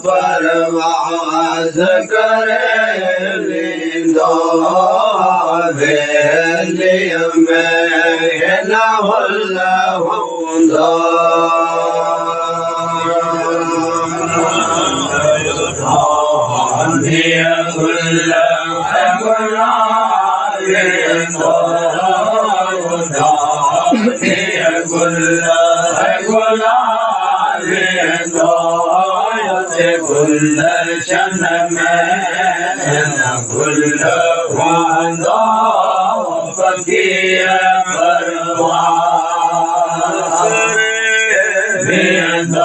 परवाज़ करे वींदो वेलीअ में न हुल हूंदो गुलशन में गुल हूंदो फ़क़ीर परवाज़ वेंदो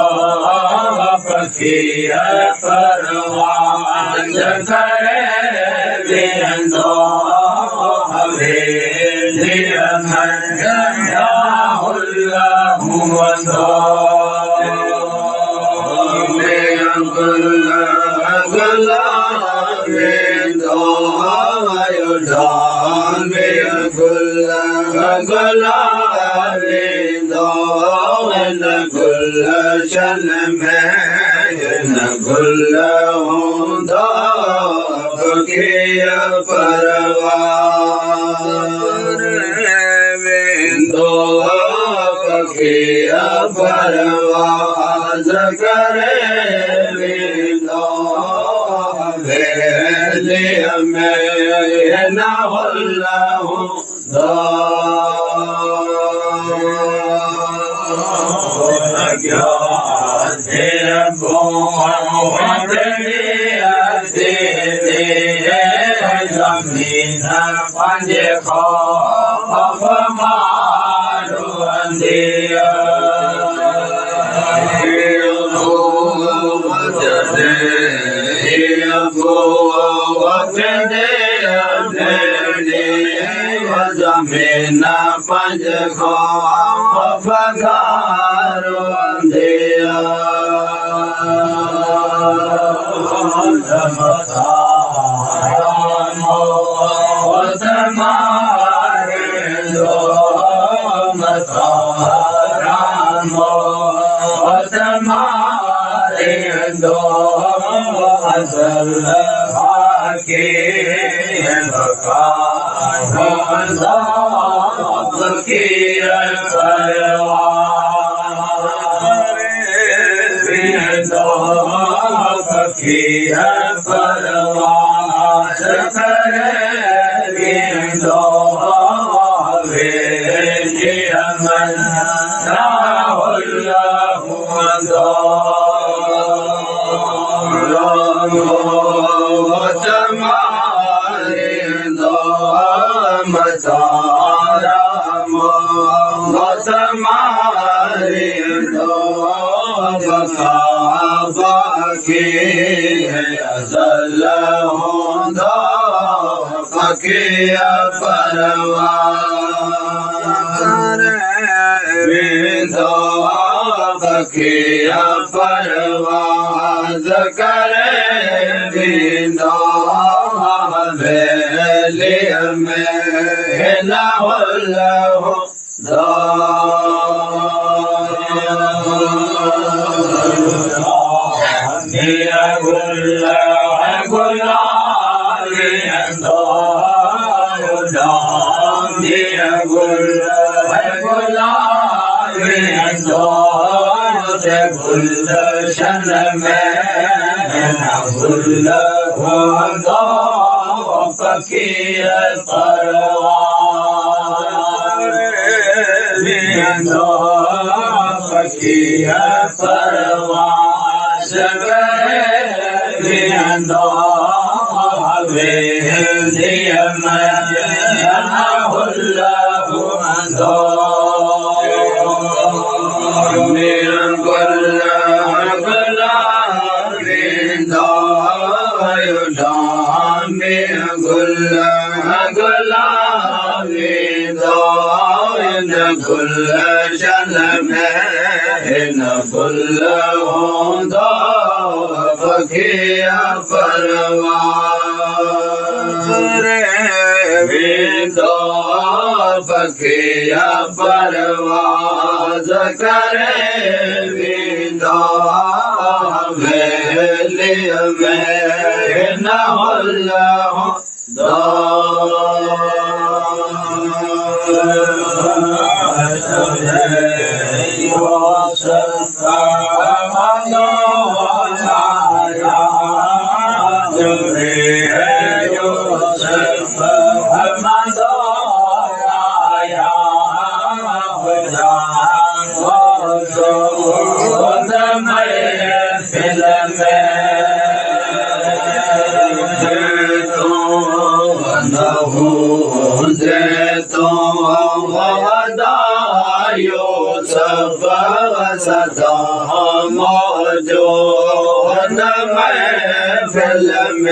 फ़क़ीर परवाज़ करे वेंदो हवेलीअ में हुल हूंदो गुलशन में गुल हूंदो फ़क़ीर परवाज़ वेंदो फ़क़ीर परवाज़ करे वेंदो हवेलीअ में न हुल हूंदो ज़मीन पंहिंजे ख़ौफ़ मारूंदी ज़मीन पंहिंजे ख़ौफ़ मारूंदी फ़क़ीर परवाज़ करे वेंदो हवेलीअ में न हुल हूंदो फ़क़ीर परवाज़ वेंदो फ़क़ीर परवाज़ करे वेंदो हवेलीअ में न हुल हूंदो गुलशन में गुल हूंदो फ़क़ीर परवाज़ वेंदो फ़क़ीर परवाज़ करे वेंदो हवेलीअ में न हुल पखिया परवाज़ करे विंदो वेलिय में न सदा मौजूद मैं फिल्म